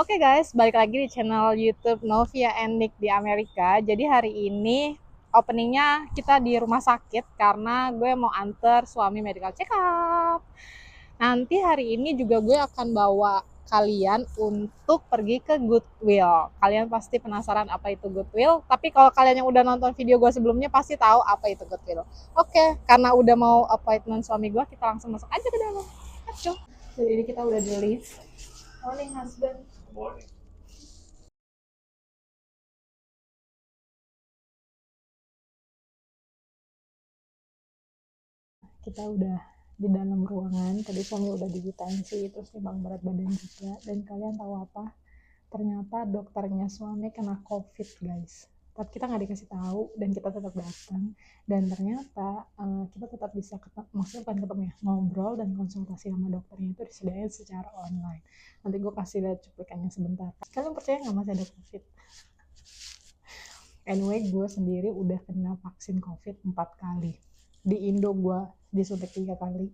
Oke guys, balik lagi di channel YouTube Novia and Nick di Amerika. Jadi hari ini openingnya kita di rumah sakit karena gue mau antar suami medical check up. Nanti hari ini juga gue akan bawa kalian untuk pergi ke Goodwill. Kalian pasti penasaran apa itu Goodwill, tapi kalau kalian yang udah nonton video gue sebelumnya pasti tahu apa itu Goodwill. Oke, karena udah mau appointment suami gue, kita langsung masuk aja ke dalam. Ayo. Jadi ini kita udah di lift. Morning husband. Kita udah di dalam ruangan, tadi suami udah digitain sih, terus timbang berat badan juga. Dan kalian tahu apa, ternyata dokternya suami kena covid guys, tapi kita nggak dikasih tahu dan kita tetap datang. Dan ternyata kita tetap bisa ketemu, maksudnya bukan ketemu ya, ngobrol dan konsultasi sama dokternya itu disediain secara online. Nanti gue kasih lihat cuplikannya sebentar. Kalian percaya nggak masih ada covid? Anyway, gue sendiri udah kena vaksin covid 4 kali. Di Indo gue disuntik 3 kali,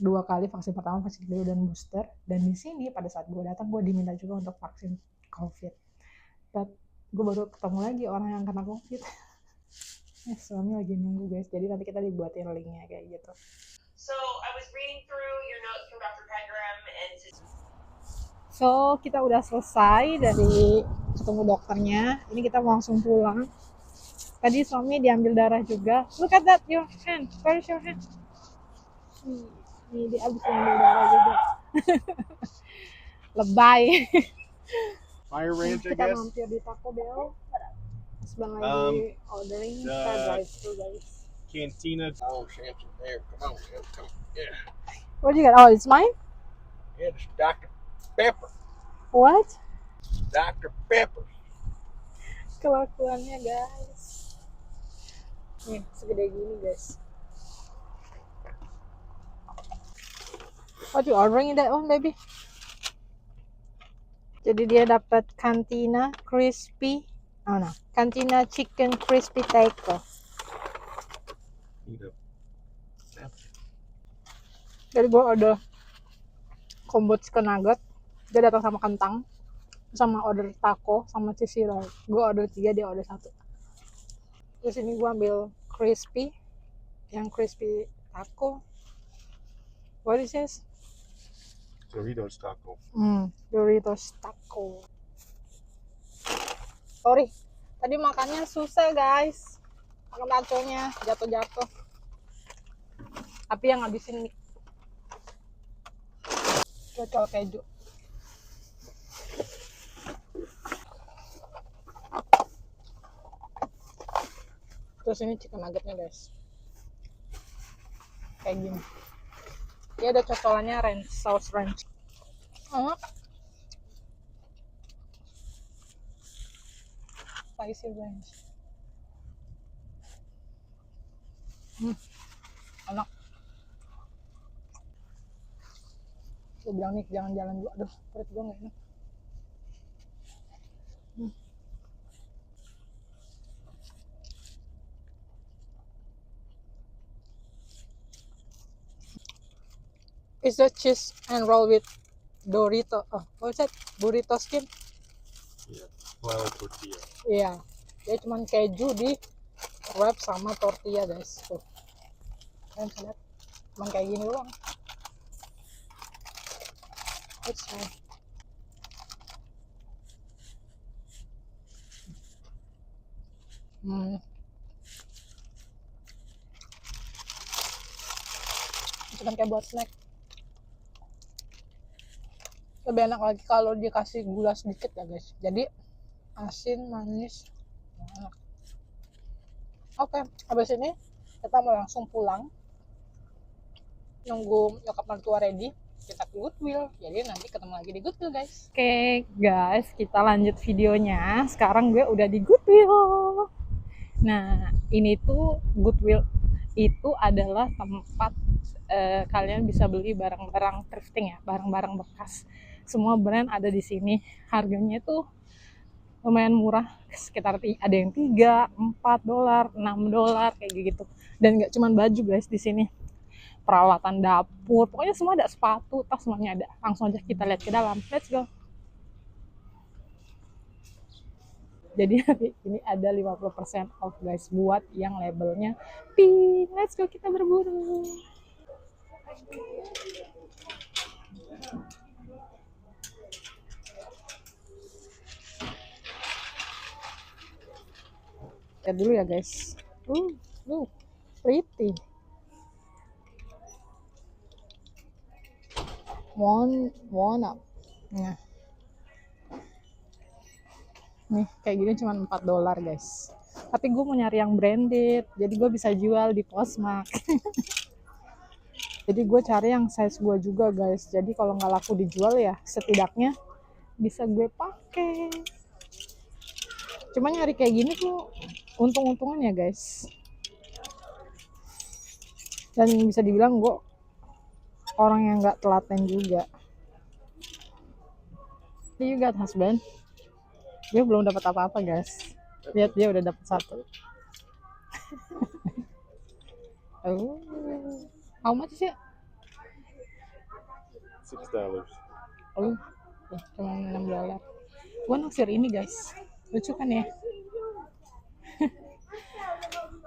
2 kali vaksin pertama, vaksin kedua, dan booster. Dan di sini pada saat gue datang gue diminta juga untuk vaksin covid. But gue baru ketemu lagi orang yang kena covid. Suami lagi nunggu guys, jadi nanti kita dibuatin linknya kayak gitu. So I was reading through your notes from Dr. Pegram and so kita udah selesai dari ketemu dokternya. Ini kita mau langsung pulang. Tadi suami diambil darah juga. Look at that, your hand. Where is your hand? Ini dia abis diambil darah juga. Lebay. Fire Ranch, I Kita guess. mampir di Taco Bell. Sebang lagi ordering. Kita drive through guys. Cantina. Oh, Samson, there. Come on, come on. Yeah. What do you got? Oh, it's mine? Yeah, it's Dr. Pepper. What? Dr. Pepper. Kelakuannya guys. Nih, segede gini guys. What you ordering that one, baby? Jadi dia dapat Cantina crispy, Cantina chicken crispy taco. Jadi gue order combo chicken nugget, dia datang sama kentang, sama order taco, sama cheesy roll. Gue order 3, dia order 1. Terus ini gue ambil crispy, yang crispy taco. What is this? Doritos taco. Doritos taco. Sorry, tadi makannya susah guys. Makan taconya jatuh-jatuh. Tapi yang ngabisin nih. Cocok keju. Terus ini chicken nuggetnya guys. Kayak gini. Dia ada cocolannya ranch, saus ranch. Spicy ranch. Enak. Gue bilang nih jangan jalan dulu. Aduh, perut gue gak enak. Is that cheese and roll with Dorito? Oh, what's that? Burrito skin? Yeah, flour tortilla. Iya. Dia cuman keju di wrap sama tortilla guys. Tuh. Kalian bisa lihat. Cuman kayak gini doang. Let's try. Cuman kayak buat snack. Lebih enak lagi kalau dikasih gula sedikit ya guys. Jadi asin, manis. Enak. Oke, habis ini kita mau langsung pulang. Nunggu nyokap mertua ready. Kita ke Goodwill. Jadi nanti ketemu lagi di Goodwill guys. Oke guys, kita lanjut videonya. Sekarang gue udah di Goodwill. Nah, ini tuh Goodwill itu adalah tempat kalian bisa beli barang-barang thrifting ya, barang-barang bekas. Semua brand ada di sini. Harganya tuh lumayan murah, sekitar ada yang $3, $4, $6 kayak gitu. Dan nggak cuma baju guys di sini, peralatan dapur, pokoknya semua ada, sepatu, tas, semuanya ada. Langsung aja kita lihat ke dalam. Let's go. Jadi hari ini ada 50% off guys buat yang labelnya pink. Let's go, kita berburu. Lihat dulu ya guys. Pretty. One up. Nah. Nih, kayak gini cuma $4 guys. Tapi gue mau nyari yang branded, jadi gue bisa jual di Postmark. Jadi gue cari yang size gue juga guys. Jadi kalau nggak laku dijual ya setidaknya bisa gue pakai. Cuma nyari kayak gini tuh untung-untungan ya guys. Dan bisa dibilang gue orang yang nggak telaten juga. You got husband? Dia belum dapat apa-apa guys. Lihat dia udah dapat satu. Oh, how much sih? $6. Oh, cuma $6. Gue naksir ini guys. Lucu kan ya?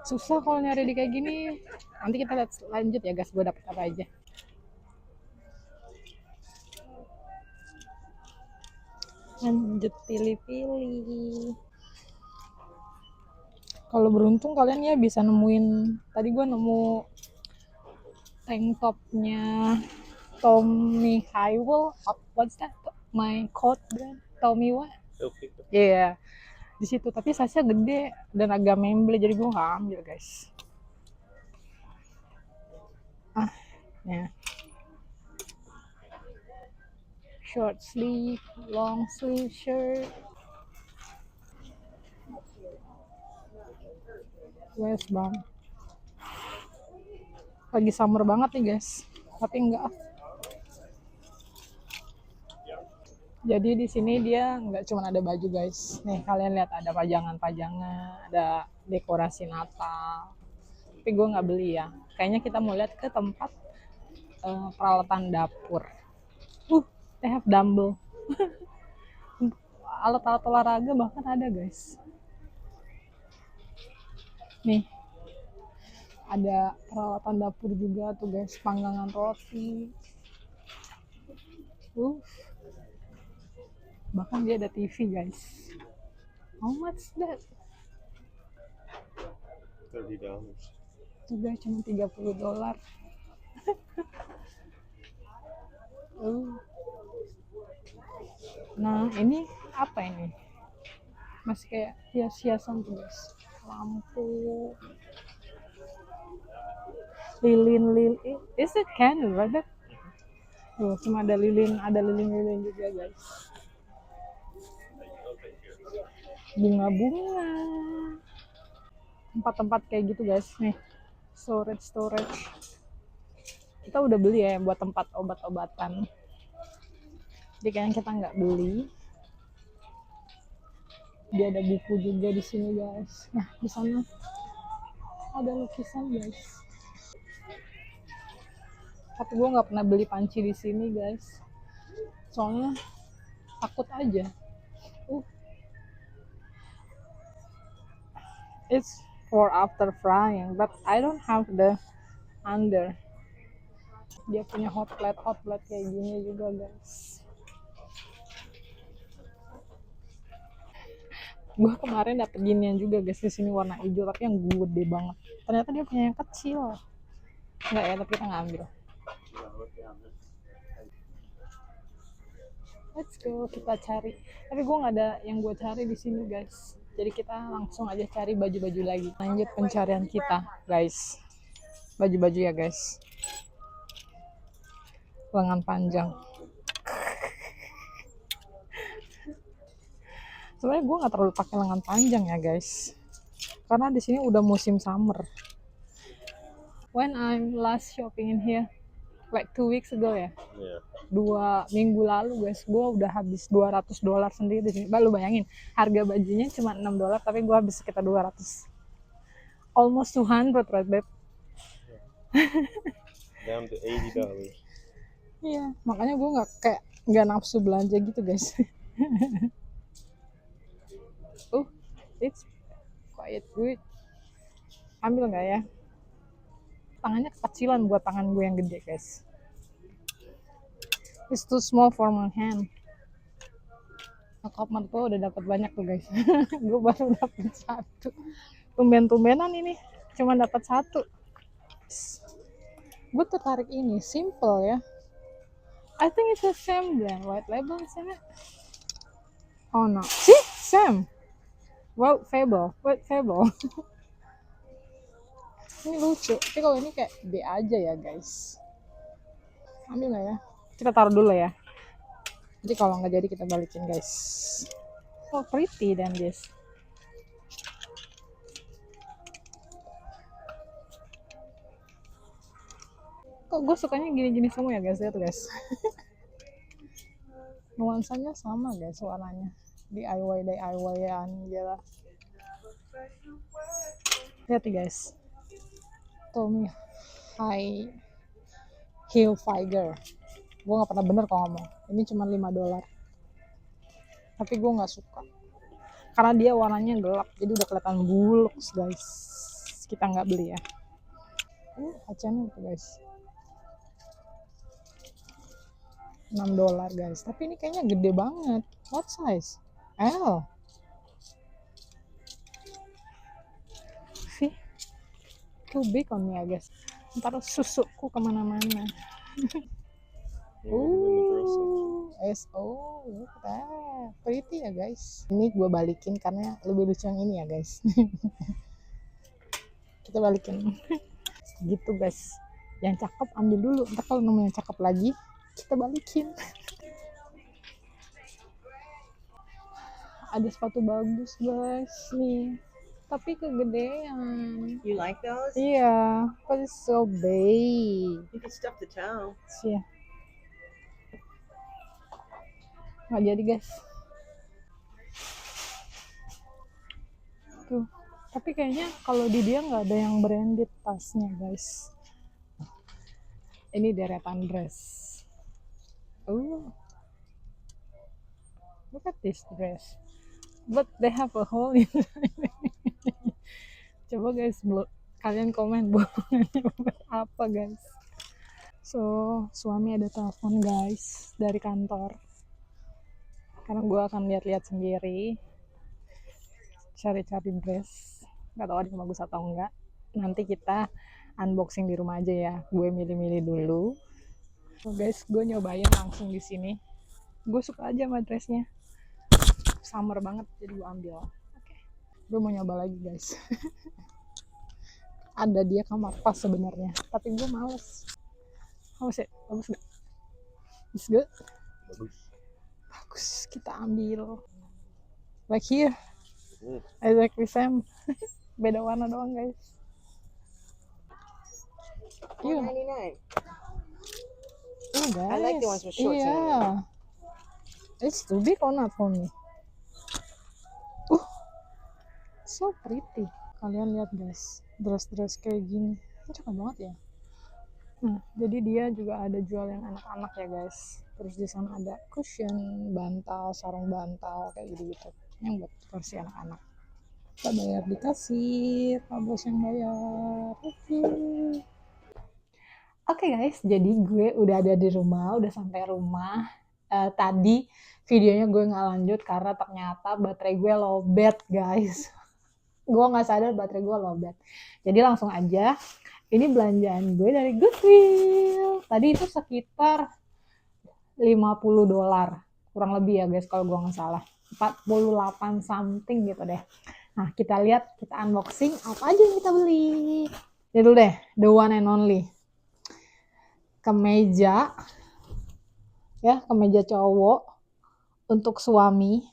Susah kalau nyari di kayak gini. Nanti kita lihat lanjut ya guys, gue dapet apa aja. Lanjut pilih-pilih. Kalau beruntung kalian ya bisa nemuin. Tadi gue nemu tank topnya Tommy Hilfiger. What's that? My coat brand. Tommy what? Iya. Yeah. Di situ, tapi size-nya gede dan agak memble, jadi gue nggak ambil guys. Ya. Short sleeve, long sleeve shirt. West bang. Lagi summer banget nih guys, tapi enggak. Jadi di sini dia nggak cuma ada baju guys. Nih kalian lihat ada pajangan-pajangan, ada dekorasi Natal. Tapi gue nggak beli ya. Kayaknya kita mau lihat ke tempat peralatan dapur. They have dumbbell. Alat-alat olahraga bahkan ada guys. Nih ada peralatan dapur juga tuh guys, panggangan roti. Bahkan dia ada TV guys. How much that? $30. Tuh guys, cuma $30. Nah ini apa ini? Masih kayak hias-hiasan tuh guys. Lampu, lilin. Is it candle, right? Cuma ada lilin juga guys. Bunga-bunga. Tempat-tempat kayak gitu guys. Nih, storage. Kita udah beli ya buat tempat obat-obatan. Jadi kayaknya kita nggak beli. Dia ada buku juga di sini guys. Nah di sana ada lukisan guys. Tapi gue nggak pernah beli panci di sini guys. Soalnya takut aja. It's for after frying, but I don't have the under. Dia punya hot plate kayak gini juga guys. Gue kemarin dapet ginian juga guys di sini warna hijau, tapi yang gede banget. Ternyata dia punya yang kecil. Enggak ya, tapi kita nggak ambil. Let's go, kita cari. Tapi gue nggak ada yang gue cari di sini guys. Jadi kita langsung aja cari baju-baju lagi. Lanjut pencarian kita guys. Baju-baju ya guys. Lengan panjang. Sebenarnya gue nggak terlalu pakai lengan panjang ya guys, karena di sini udah musim summer. When I'm last shopping in here, like 2 weeks ago ya, 2 minggu lalu guys, gue udah habis $200 sendiri di sini. Lu bayangin, harga bajunya cuma $6, tapi gue habis sekitar 200, almost 200, right babe? Down to $80. Iya, makanya gue nggak nafsu belanja gitu guys. It's quite good. Ambil nggak ya? Tangannya kecilan buat tangan gue yang gede guys. It's too small for my hand. Nyokap mertua udah dapat banyak tuh guys. Gue baru dapat satu. Tumben-tumbenan ini cuma dapat satu. Gue tertarik ini, simple ya. I think it's the same brand, white label isn't it? Oh no, see, same. Wow, Fable, white Fable. Ini lucu, tapi kalau ini kayak B aja ya guys. Ambil nggak ya? Kita taruh dulu ya. Jadi kalau nggak jadi kita balikin guys. Oh pretty than this. Kok gue sukanya gini-gini semua ya guys, lihat tuh guys. Nuansanya sama guys warnanya. DIY-an aja lah. Lihat nih guys. Tommy Hilfiger. Gue nggak pernah bener kalau ngomong. Ini cuma $5. Tapi gue nggak suka. Karena dia warnanya gelap, jadi udah kelihatan buluk guys. Kita nggak beli ya. H&M tuh guys. $6 guys. Tapi ini kayaknya gede banget. What size? L. See? Too big on me I guess. Ntar susuku kemana-mana. SO, look at that. Pretty ya guys. Ini gue balikin karena lebih lucu yang ini ya guys. Kita balikin. Gitu guys. Yang cakep ambil dulu. Ntar kalau nemu yang cakep lagi, kita balikin. Ada sepatu bagus guys nih. Tapi kegedean. You like those? Iya, but it's so big. You can stuff the toe. Iya. Nggak jadi guys. Tuh. Tapi kayaknya kalau di dia nggak ada yang branded tasnya guys. Ini deretan dress. Oh. Look at this dress. But they have a hole in it. Coba guys, kalian komen bolongannya buat apa guys. So, suami ada telepon guys dari kantor. Karena gue akan lihat-lihat sendiri, cari-cari dress, nggak tahu ada yang bagus atau enggak. Nanti kita unboxing di rumah aja ya. Gue milih-milih dulu. So guys, gue nyobain langsung di sini. Gue suka aja sama dressnya, summer banget, jadi gue ambil. Oke. Gue mau nyoba lagi guys. Ada dia kamar pas sebenarnya, tapi gue males. Bagus ya? Bagus gak? It's good? Bagus. Bagus, kita ambil. Like here, exactly same. Beda warna doang guys. Iya. $4.99. Oh guys. I like the ones with shorts in Iya. It's too big or not for me? So pretty. Kalian lihat guys, dress-dress kayak gini. Ini cakep banget ya. Nah, jadi dia juga ada jual yang anak-anak ya guys. Terus di sana ada cushion, bantal, sarung bantal kayak gitu-gitu. Yang buat versi anak-anak. Kita bayar di kasir, Pak Bos yang bayar. Oke guys, jadi gue udah ada di rumah, udah sampai rumah. Tadi videonya gue nggak lanjut karena ternyata baterai gue lowbat guys. Gue nggak sadar baterai gue lowbat. Jadi langsung aja. Ini belanjaan gue dari Goodwill. Tadi itu sekitar $50. Kurang lebih ya guys kalau gue nggak salah. 48 something gitu deh. Nah kita lihat, kita unboxing apa aja yang kita beli. Ini dulu deh, the one and only. Kemeja. Ya, kemeja cowok. Untuk suami.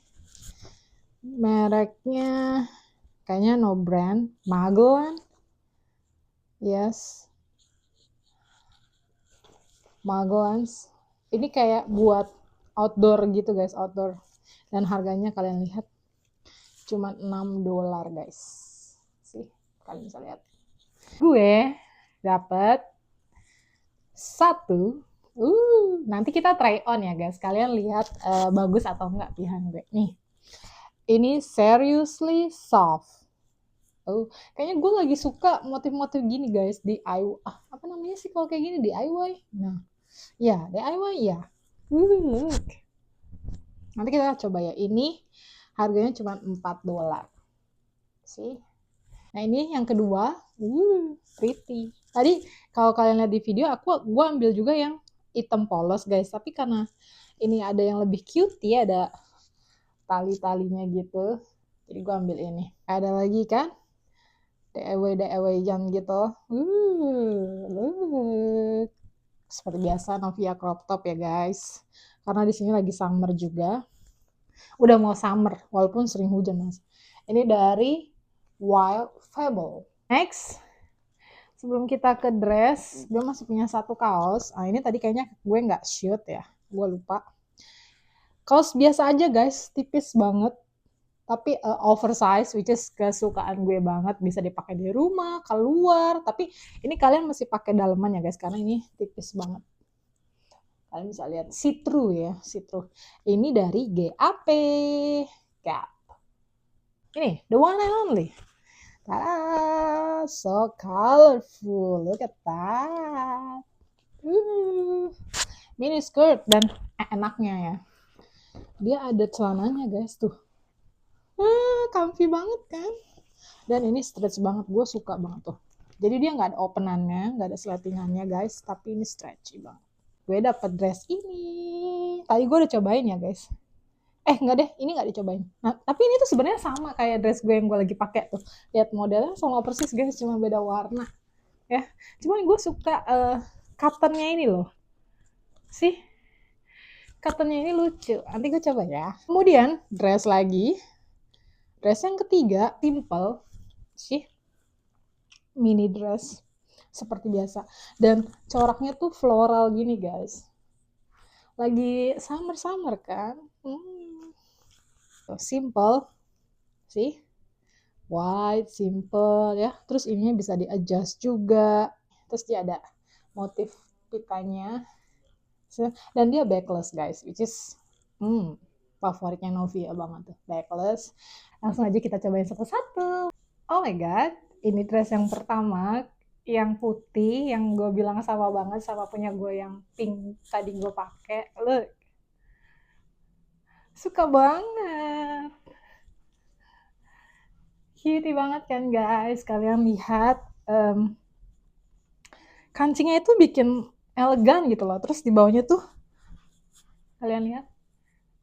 Mereknya kayaknya no brand. Magellan. Yes. Magellans. Ini kayak buat outdoor gitu guys, outdoor. Dan harganya kalian lihat cuma $6 guys. Sih, kalian bisa lihat. Gue dapet satu. Nanti kita try on ya guys. Kalian lihat bagus atau enggak pilihan gue. Nih. Ini seriously soft. Oh, kayaknya gue lagi suka motif-motif gini guys, DIY. Apa namanya sih kalau kayak gini, DIY? Nah, ya DIY ya. Look. Nanti kita coba ya. Ini harganya cuma $4 sih. Nah ini yang kedua, pretty. Tadi kalau kalian lihat di video, gue ambil juga yang hitam polos guys. Tapi karena ini ada yang lebih cute ya, ada tali-talinya gitu. Jadi gue ambil ini. Ada lagi kan? DIY jam gitu. Look. Seperti biasa Novia crop top ya guys. Karena di sini lagi summer juga. Udah mau summer walaupun sering hujan mas. Ini dari Wild Fable. Next, sebelum kita ke dress, gue masih punya satu kaos. Ini tadi kayaknya gue nggak shoot ya, gue lupa. Kaos biasa aja guys, tipis banget. Tapi oversize, which is kesukaan gue banget. Bisa dipakai di rumah, keluar. Tapi ini kalian mesti pakai daleman ya guys, karena ini tipis banget. Kalian bisa lihat, see-through ya, see-through. Ini dari GAP. Gap. Ini, the one and only. So colorful. Look at that. Mini skirt dan enaknya ya. Dia ada celananya guys tuh. Comfy banget kan. Dan ini stretch banget. Gue suka banget tuh. Jadi dia nggak ada openannya, nggak ada slatingannya guys. Tapi ini stretchy banget. Gue dapet dress ini. Tadi gue udah cobain ya guys. Enggak deh, ini nggak dicobain. Nah, tapi ini tuh sebenarnya sama kayak dress gue yang gue lagi pakai tuh. Lihat modelnya sama persis guys, cuma beda warna. Ya, cuman gue suka cottonnya ini loh. Sih, cottonnya ini lucu. Nanti gue coba ya. Kemudian dress lagi. Dress yang ketiga, simple. Sih, mini dress. Seperti biasa. Dan coraknya tuh floral gini guys. Lagi summer-summer kan. Simple sih, white, simple ya. Terus ininya bisa di adjust juga. Terus dia ada motif pitanya dan dia backless guys, which is favoritnya Novia banget tuh, backless. Langsung aja kita cobain satu-satu. Oh my god, ini dress yang pertama, yang putih, yang gue bilang sama banget sama punya gue yang pink tadi gue pakai. Look, suka banget. Cutie banget kan guys. Kalian lihat kancingnya itu bikin elegan gitu loh. Terus di bawahnya tuh kalian lihat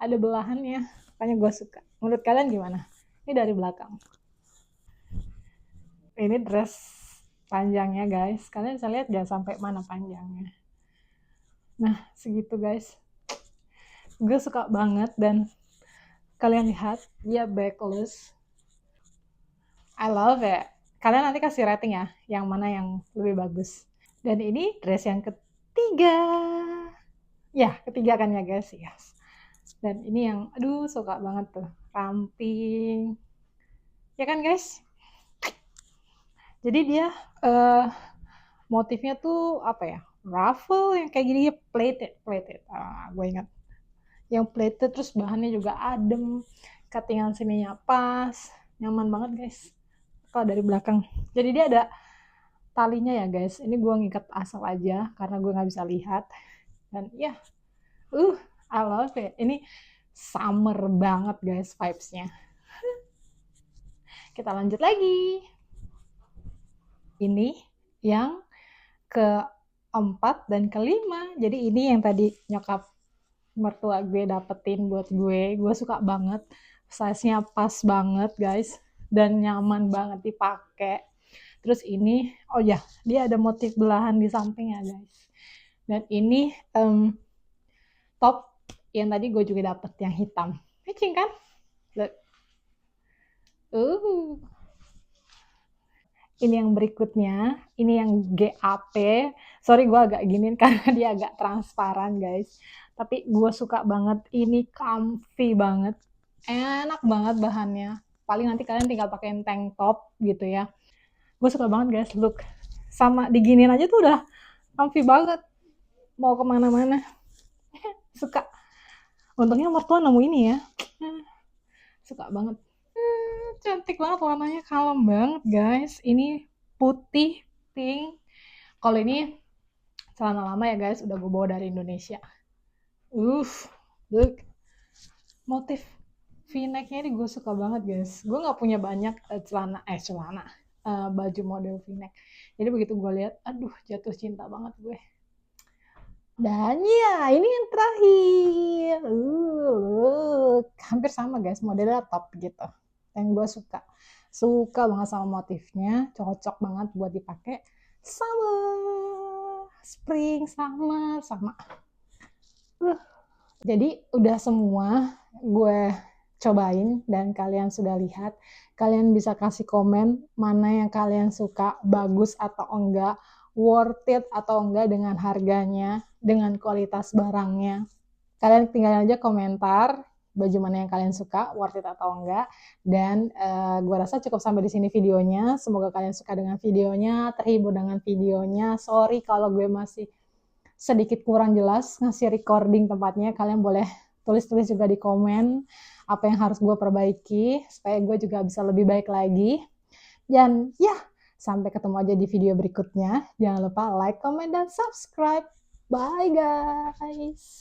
ada belahannya. Makanya gue suka. Menurut kalian gimana? Ini dari belakang. Ini dress panjangnya guys. Kalian bisa lihat jangan sampai mana panjangnya. Nah segitu guys. Gue suka banget dan kalian lihat dia backless. I love it. Kalian nanti kasih rating ya, yang mana yang lebih bagus. Dan ini dress yang ketiga. Ya, ketiga kan ya guys. Yes. Dan ini yang, aduh suka banget tuh. Ramping. Ya kan guys? Jadi dia motifnya tuh apa ya? Ruffle yang kayak gini, plated. Gue ingat. Yang plated terus bahannya juga adem. Cuttingan sininya pas. Nyaman banget guys. Kalau dari belakang. Jadi dia ada talinya ya guys. Ini gue ngikat asal aja karena gue nggak bisa lihat. Dan ya, I love it. Ini summer banget guys vibes-nya. Kita lanjut lagi. Ini yang keempat dan kelima. Jadi ini yang tadi nyokap mertua gue dapetin buat gue. Gue suka banget. Size-nya pas banget guys. Dan nyaman banget dipakai. Terus ini, oh ya, dia ada motif belahan di sampingnya guys. Dan ini top yang tadi gue juga dapet yang hitam. Matching kan? Look. Ini yang berikutnya, ini yang GAP. Sorry gue agak giniin karena dia agak transparan guys. Tapi gue suka banget, ini comfy banget. Enak banget bahannya. Paling nanti kalian tinggal pakai tank top gitu ya. Gue suka banget guys, look. Sama diginiin aja tuh udah comfy banget. Mau kemana-mana. Suka. Untungnya mertua nemu ini ya. suka banget. Cantik banget warnanya, kalem banget guys. Ini putih pink. Kalau ini celana lama ya guys, udah gue bawa dari Indonesia. Look, motif v-necknya ini gue suka banget guys. Gue nggak punya banyak baju model v-neck. Jadi begitu gue lihat, aduh jatuh cinta banget gue. Dan ya, ini yang terakhir. Look, hampir sama guys, modelnya top gitu. Yang gue suka banget sama motifnya, cocok banget buat dipakai sama spring, sama. Jadi udah semua gue cobain dan kalian sudah lihat. Kalian bisa kasih komen mana yang kalian suka, bagus atau enggak, worth it atau enggak dengan harganya, dengan kualitas barangnya. Kalian tinggal aja komentar baju mana yang kalian suka, worth it atau enggak. Dan gue rasa cukup sampai di sini videonya. Semoga kalian suka dengan videonya, terhibur dengan videonya. Sorry kalau gue masih sedikit kurang jelas ngasih recording tempatnya. Kalian boleh tulis-tulis juga di komen apa yang harus gue perbaiki supaya gue juga bisa lebih baik lagi. Dan ya, sampai ketemu aja di video berikutnya. Jangan lupa like, comment, dan subscribe. Bye guys.